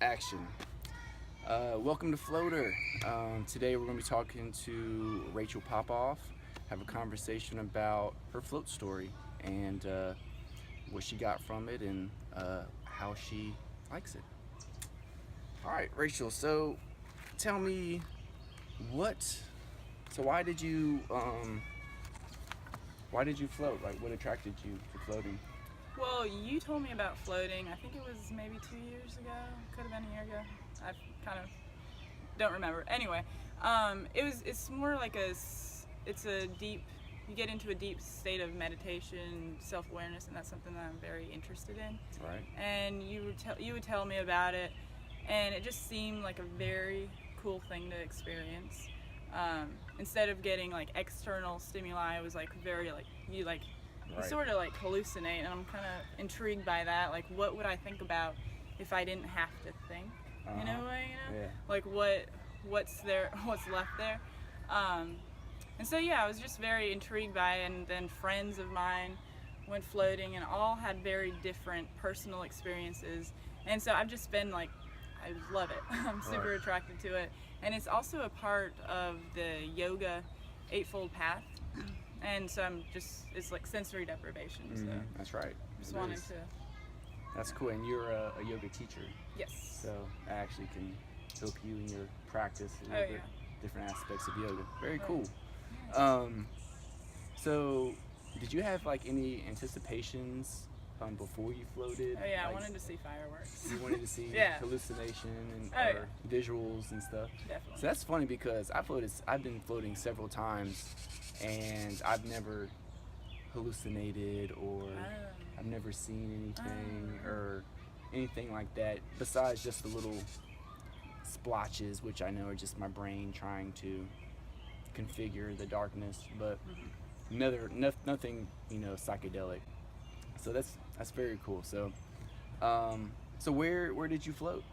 action. Welcome to Floater. Today we're going to be talking to Rachel Popov, have a conversation about her float story and what she got from it and how she likes it. All right, Rachel, so tell me why did you float? Like, what attracted you to floating? Well, you told me about floating. I think it was maybe 2 years ago. Could have been a year ago. I kind of don't remember. Anyway, it's more like it's a deep. You get into a deep state of meditation, self-awareness, and that's something that I'm very interested in. Right. And you would tell me about it, and it just seemed like a very cool thing to experience. Instead of getting like external stimuli, it was like very like you Right. sort of like hallucinate, and I'm kind of intrigued by that. Like, what would I think about if I didn't have to think? In a way, Yeah. like what's there, what's left there. And so yeah, I was just very intrigued by it. And then friends of mine went floating, and all had very different personal experiences. And so I've just been like, I love it. I'm super Right. attracted to it, and it's also a part of the yoga eightfold path. And so it's like sensory deprivation. So That's right. just It wanted is. to. That's cool, and you're a yoga teacher, Yes. so I actually can help you in your practice a Oh, little bit, yeah. different aspects of yoga. Very Right. cool. So did you have like any anticipations before you floated? Oh yeah, I Like, wanted to see fireworks. you wanted to see Yeah. hallucination and Oh, or visuals and stuff. Definitely. So that's funny because I've been floating several times, and I've never hallucinated or I've never seen anything or anything like that besides just the little splotches, which I know are just my brain trying to configure the darkness, but nothing psychedelic. So that's very cool. So so where did you float?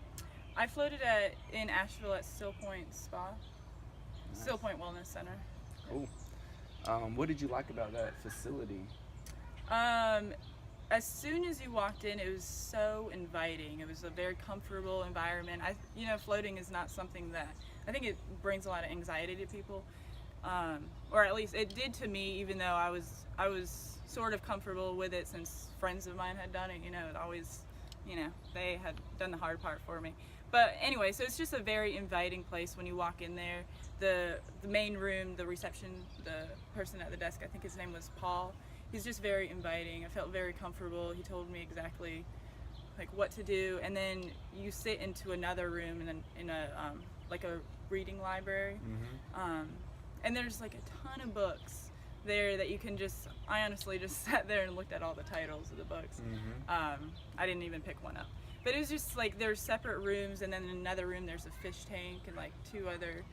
I floated in Asheville at Still Point Spa, Nice. Still Point Wellness Center. Cool. What did you like about that facility? As soon as you walked in, it was so inviting. It was a very comfortable environment. Floating is not something that I think it brings a lot of anxiety to people, or at least it did to me. Even though I was sort of comfortable with it since friends of mine had done it. It always, they had done the hard part for me. But anyway, so it's just a very inviting place when you walk in there. The main room, the reception, the person at the desk, I think his name was Paul. He's just very inviting. I felt very comfortable. He told me exactly like what to do, and then you sit into another room and then in a like a reading library, and there's like a ton of books there that you can I honestly just sat there and looked at all the titles of the books. I didn't even pick one up, but it was just like there's separate rooms, and then in another room there's a fish tank and like 2 other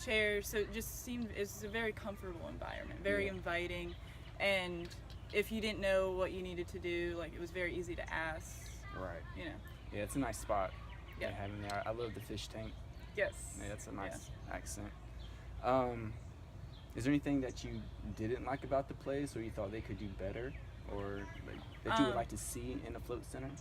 chairs. So it just it's a very comfortable environment, very inviting, and if you didn't know what you needed to do, like it was very easy to ask. Right. Yeah, it's a nice spot. Yeah. Having there. I love the fish tank. Yes. Yeah, that's a nice accent. Is there anything that you didn't like about the place, or you thought they could do better, or like, that you would like to see in a float center?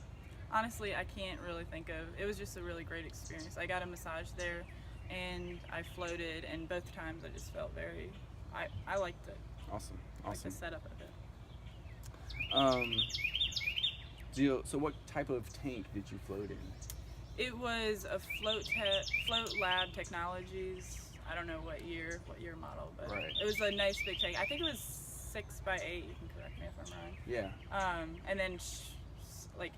Honestly, I can't really think of. It was just a really great experience. I got a massage there, and I floated, and both times I just felt I liked it. Awesome. I liked the setup of it. So what type of tank did you float in? It was a Float Lab Technologies. I don't know what year model, but Right. It was a nice big tank. I think it was 6x8. You can correct me if I'm wrong. Yeah. And then like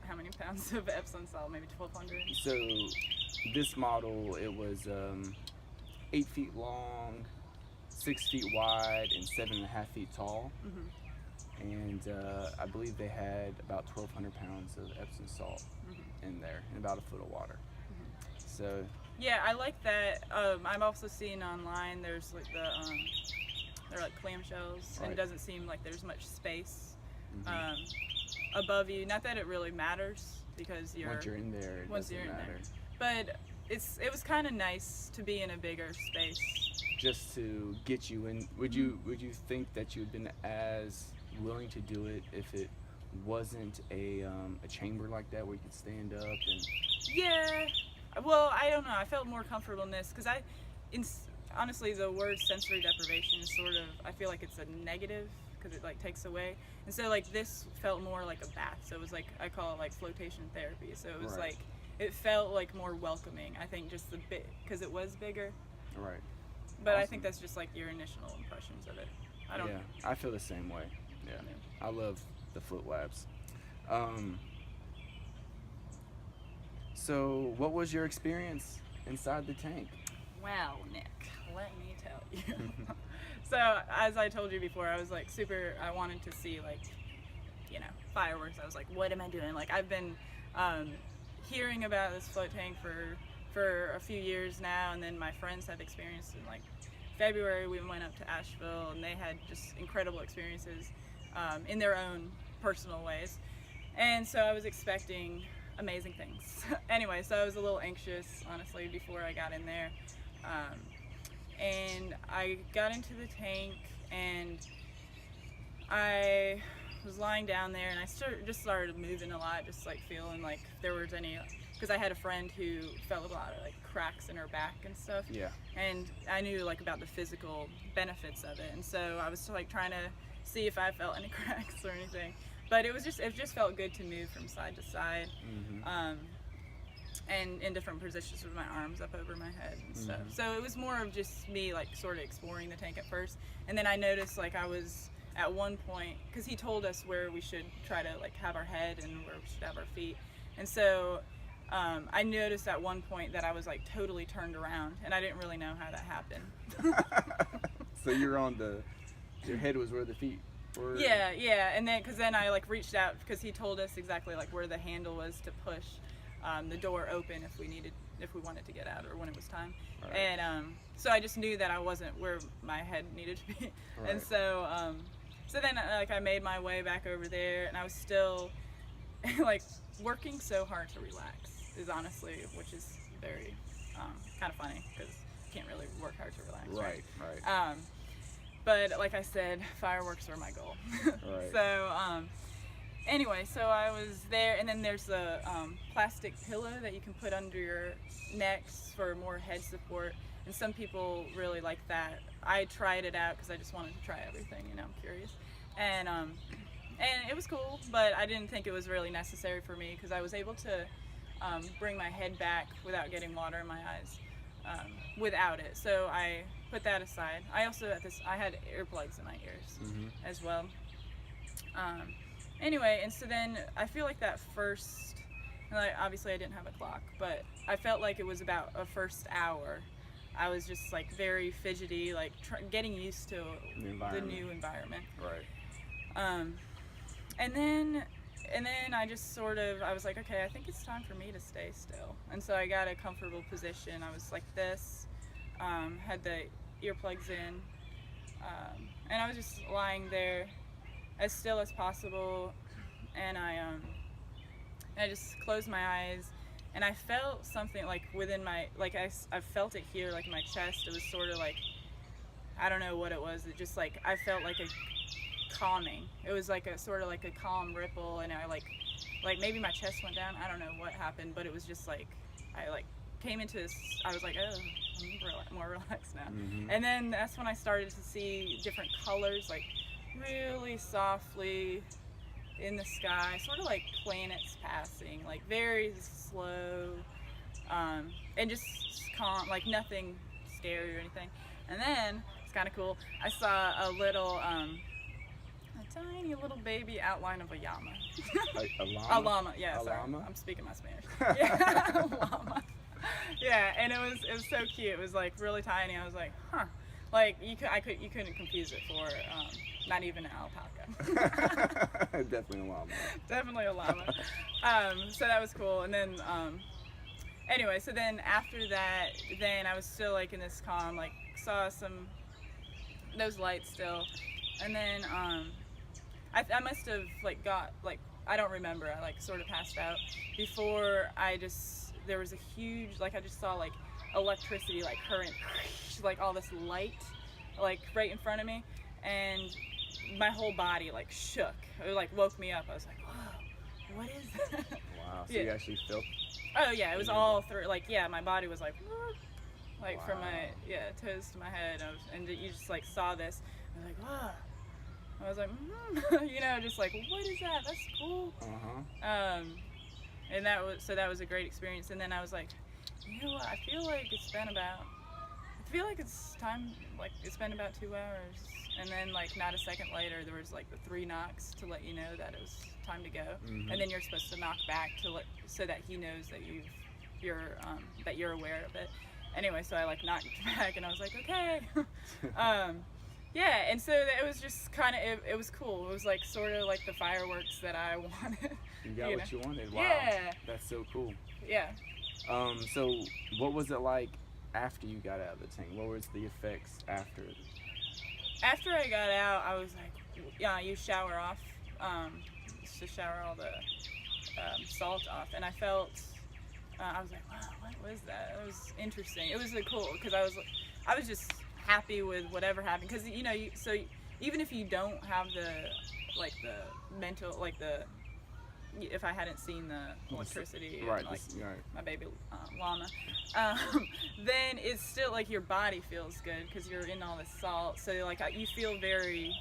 how many pounds of Epsom salt? Maybe 1,200. So this model, it was 8 feet long, 6 feet wide, and 7.5 feet tall. And I believe they had about 1,200 pounds of Epsom salt in there, and about a foot of water. So yeah, I like that. I'm also seeing online there's like they're like clamshells, and it doesn't seem like there's much space above you. Not that it really matters because once you're in there, it doesn't matter. But it was kind of nice to be in a bigger space. Just to get you in. Would you think that you'd been as willing to do it if it wasn't a chamber like that where you could stand up and? Yeah. Well, I don't know. I felt more comfortable in this because honestly, the word sensory deprivation is sort of, I feel like it's a negative because it like takes away. And so like this felt more like a bath. So it was like, I call it like flotation therapy. So it was Right. like, it felt like more welcoming. I think just the bit, because it was bigger. Right. But I Awesome. think that's just like your initial impressions of it. I don't Yeah, I feel the same way. Yeah. Yeah. I love the Float Labs. So what was your experience inside the tank? Well, Nick, let me tell you. So, as I told you before, I was like I wanted to see like, fireworks. I was like, what am I doing? Like, I've been hearing about this float tank for a few years now, and then my friends have experienced it. Like, February, we went up to Asheville, and they had just incredible experiences in their own personal ways. And so I was expecting amazing things. Anyway, so I was a little anxious, honestly, before I got in there. And I got into the tank, and I was lying down there, and I just started moving a lot, just like feeling like if there was any, because I had a friend who felt a lot of like cracks in her back and stuff. Yeah. And I knew like about the physical benefits of it, and so I was like trying to see if I felt any cracks or anything. But it just felt good to move from side to side. Mm-hmm. And in different positions with my arms up over my head and stuff. Mm-hmm. So it was more of just me like sort of exploring the tank at first, and then I noticed like I was at one point, because he told us where we should try to like have our head and where we should have our feet, and so I noticed at one point that I was like totally turned around, and I didn't really know how that happened. So you're on your head was where the feet were? Yeah, and then I like reached out because he told us exactly like where the handle was to push the door open if we wanted to get out or when it was time. Right. And so I just knew that I wasn't where my head needed to be. Right. And so then like I made my way back over there, and I was still like working so hard to relax is honestly, which is very kind of funny because you can't really work hard to relax. Right. But like I said, fireworks are my goal. Right. So anyway, so I was there, and then there's a plastic pillow that you can put under your necks for more head support, and some people really like that. I tried it out because I just wanted to try everything, I'm curious, and it was cool, but I didn't think it was really necessary for me because I was able to bring my head back without getting water in my eyes without it. So I put that aside. I also I had earplugs in my ears Mm-hmm. as well. Anyway, and so then I feel like that first, like obviously I didn't have a clock, but I felt like it was about a first hour. I was just like very fidgety, like getting used to the new environment. Right. And then I just I was like, okay, I think it's time for me to stay still. And so I got a comfortable position. I was like this, had the earplugs in, and I was just lying there as still as possible, and I just closed my eyes, and I felt something like within my, like I felt it here, like in my chest. It was sort of like, I don't know what it was. It just like, I felt like a calming. It was like a sort of like a calm ripple, and I like maybe my chest went down. I don't know what happened, but it was just like, I like came into this, I was like, oh, I'm more relaxed now. Mm-hmm. And then that's when I started to see different colors, like really softly in the sky, sort of like planets passing, like very slow, and just calm, like nothing scary or anything. And then it's kind of cool, I saw a tiny little baby outline of a llama. A llama? A llama, yeah. A sorry. llama? I'm speaking my Spanish. Yeah, a llama. Yeah, and it was so cute. It was like really tiny. I was like, huh. Like you couldn't confuse it for not even an alpaca. Definitely a llama. Definitely a llama. So that was cool. And then anyway, so then after that, then I was still like in this calm, like saw those lights still, and then I must have like got like, I don't remember, I like sort of passed out before there was a huge, like I just saw like electricity, like current, like all this light like right in front of me, and my whole body like shook. It like woke me up. I was like, what is that? Wow. So Yeah. you actually felt. Oh yeah, it was all through. Like yeah, my body was like, Wow. from my toes to my head, and you just like saw this. I was like, wow. I was like, you know, just like, what is that? That's cool. And that was a great experience. And then I was like, you know what? I feel like it's time. Like it's been about 2 hours. And then like not a second later, there was like the 3 knocks to let you know that it was time to go. And then you're supposed to knock back so that he knows that you're aware of it. Anyway, so I like knocked back and I was like, okay. Yeah, and so it was just kind of, it was cool. It was like sort of like the fireworks that I wanted. You got what you wanted. Wow. Yeah. That's so cool. Yeah. So what was it like after you got out of the tank? What was the effects after? After I got out, I was like, yeah, you shower off, to shower all the salt off, and I felt, I was like, wow, what was that? It was interesting. It was cool because I was just happy with whatever happened, because you know, so even if you don't have the mental, if I hadn't seen the electricity, right, my baby llama, then it's still like your body feels good because you're in all this salt, so like you feel very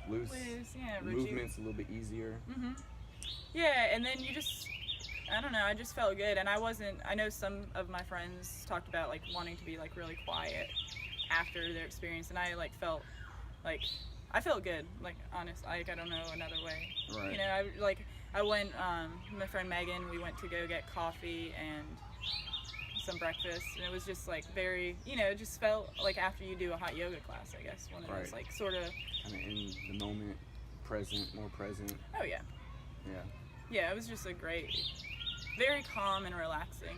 loose, movement's a little bit easier. Yeah, and then you just, I don't know, I just felt good. And I know some of my friends talked about like wanting to be like really quiet after their experience, and I like felt like, I felt good, like honest, like I don't know another way. Right. You know, I went, my friend Megan, we went to go get coffee and some breakfast, and it was just like very, you know, it just felt like after you do a hot yoga class, I guess, when it was like sort of kind of in the moment, more present. Oh yeah. Yeah. Yeah, it was just very calm and relaxing.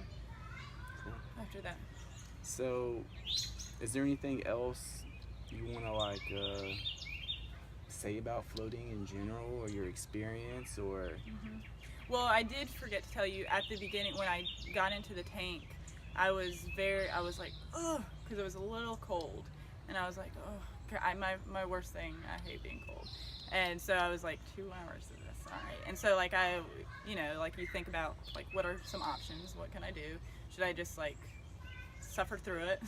Cool. After that. So, is there anything else you want to say about floating in general, or your experience, or? Well, I did forget to tell you at the beginning when I got into the tank, I was like, ugh, because it was a little cold, and I was like, oh, my worst thing, I hate being cold, and so I was like, 2 hours of this, all right, and so like you know, like you think about like what are some options, what can I do? Should I just like suffer through it,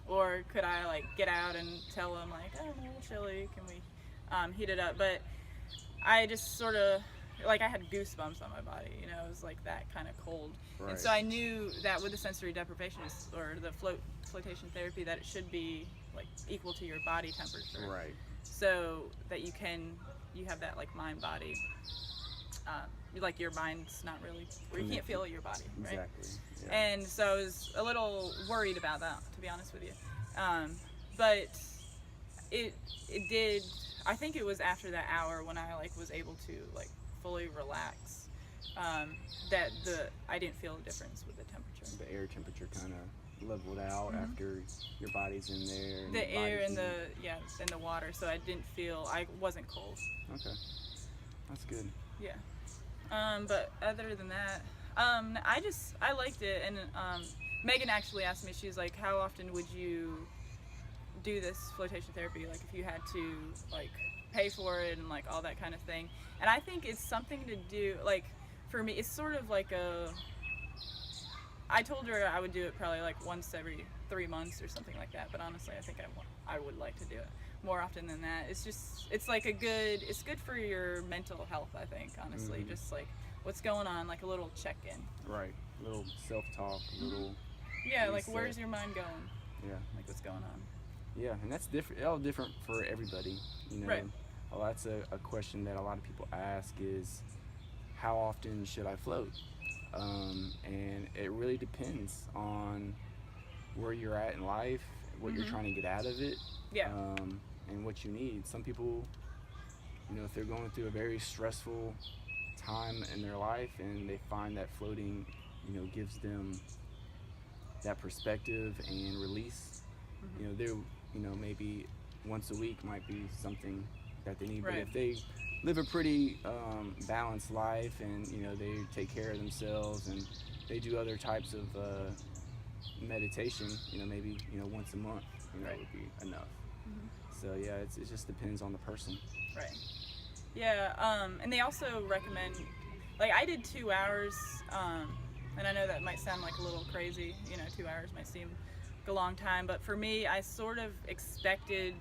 or could I like get out and tell them like, oh, I'm a little chilly, can we heat it up? But I just sort of, like I had goosebumps on my body, you know, it was like that kind of cold. Right. And so I knew that with the sensory deprivation or the flotation therapy, that it should be like equal to your body temperature. Right. So that you have that like mind body, like your mind's not really, or you can't feel your body, right? Exactly. Yeah. And so I was a little worried about that, to be honest with you. But it did, I think it was after that hour when I like was able to like fully relax, that I didn't feel a difference with the temperature. The air temperature kind of leveled out after your body's in there. And the air and the water, so I wasn't cold. Okay, that's good. Yeah. But other than that, I liked it, and Megan actually asked me, she's like, how often would you do this flotation therapy, like if you had to like pay for it and like all that kind of thing? And I think it's something to do, like for me, it's sort of like I told her I would do it probably like once every 3 months or something like that, but honestly I think I would like to do it more often than that. It's like it's good for your mental health, I think, honestly. Just like what's going on, like a little check-in. Right, a little self-talk, a little reset. Like where's your mind going? Yeah. Like what's going on? Yeah, and that's all different for everybody, you know. Right. Well, that's a question that a lot of people ask is, how often should I float? And it really depends on where you're at in life, what you're trying to get out of it, and what you need. Some people, you know, if they're going through a very stressful time in their life and they find that floating, you know, gives them that perspective and release, you know, they're, you know, maybe once a week might be something that they need. But if they live a pretty balanced life and, you know, they take care of themselves and they do other types of meditation, you know, maybe, you know, once a month, you know, would be enough. So yeah, it just depends on the person. Right. Yeah, and they also recommend, like I did 2 hours, and I know that might sound like a little crazy, 2 hours might seem like a long time, but for me, I sort of expected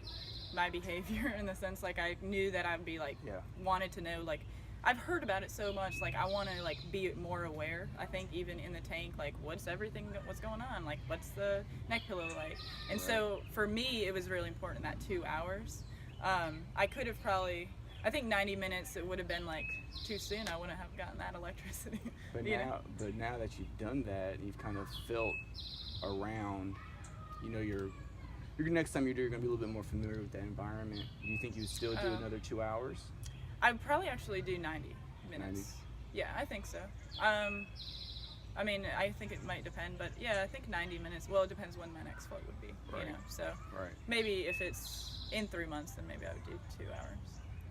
my behavior in the sense like I knew that I'd be like, Yeah. wanted to know, like I've heard about it so much, like I want to like be more aware. I think even in the tank, like what's going on, like what's the neck pillow like, and so for me it was really important that 2 hours. I could have probably, I think 90 minutes it would have been like too soon. I wouldn't have gotten that electricity. But now that you've done that, you've kind of felt around, your next time you're going to be a little bit more familiar with that environment. Do you think you would still do another 2 hours? I'd probably actually do 90 minutes. 90? Yeah, I think so. I mean, I think it might depend, but yeah, I think 90 minutes. Well, it depends when my next flight would be, So maybe if it's in 3 months, then maybe I would do 2 hours.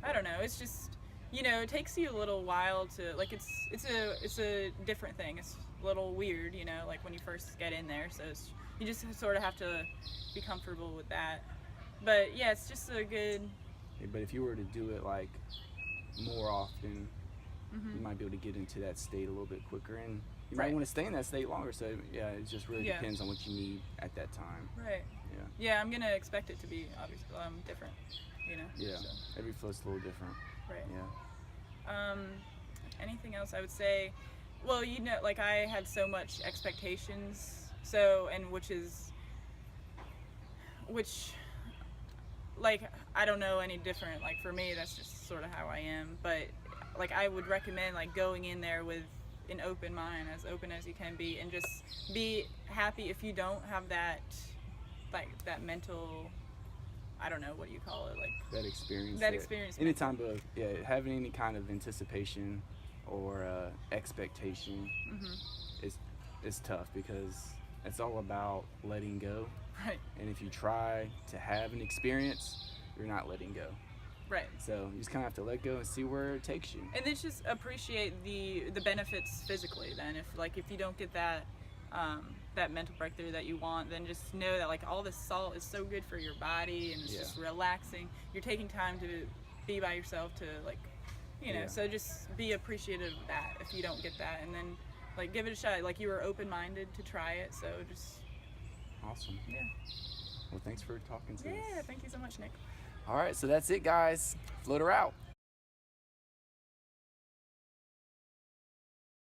I don't know. It's just, it takes you a little while to, like, it's a different thing. It's a little weird, like when you first get in there. So you just sort of have to be comfortable with that. But yeah, it's just a good. But if you were to do it like more often, you might be able to get into that state a little bit quicker, and you might want to stay in that state longer. So yeah, it just really depends on what you need at that time. Right. Yeah, I'm gonna expect it to be obviously different. Yeah. So. Every float's a little different. Right. Yeah. Anything else? I would say, well, like I had so much expectations. So, and which. Like, I don't know any different. Like, for me, that's just sort of how I am. But, like, I would recommend, like, going in there with an open mind, as open as you can be, and just be happy if you don't have that, like, that mental, I don't know, what do you call it? Like, that experience. Any time of, having any kind of anticipation or expectation is tough, because it's all about letting go. Right. And if you try to have an experience, you're not letting go. Right. So you just kind of have to let go and see where it takes you. And then just appreciate the benefits physically. Then, if you don't get that that mental breakthrough that you want, then just know that like all this salt is so good for your body, and it's just relaxing. You're taking time to be by yourself, to like, So just be appreciative of that if you don't get that, and then like give it a shot. Like you were open-minded to try it, so just. Awesome. Yeah. Well, thanks for talking to us. Yeah, thank you so much, Nick. All right, so that's it, guys. Floater out.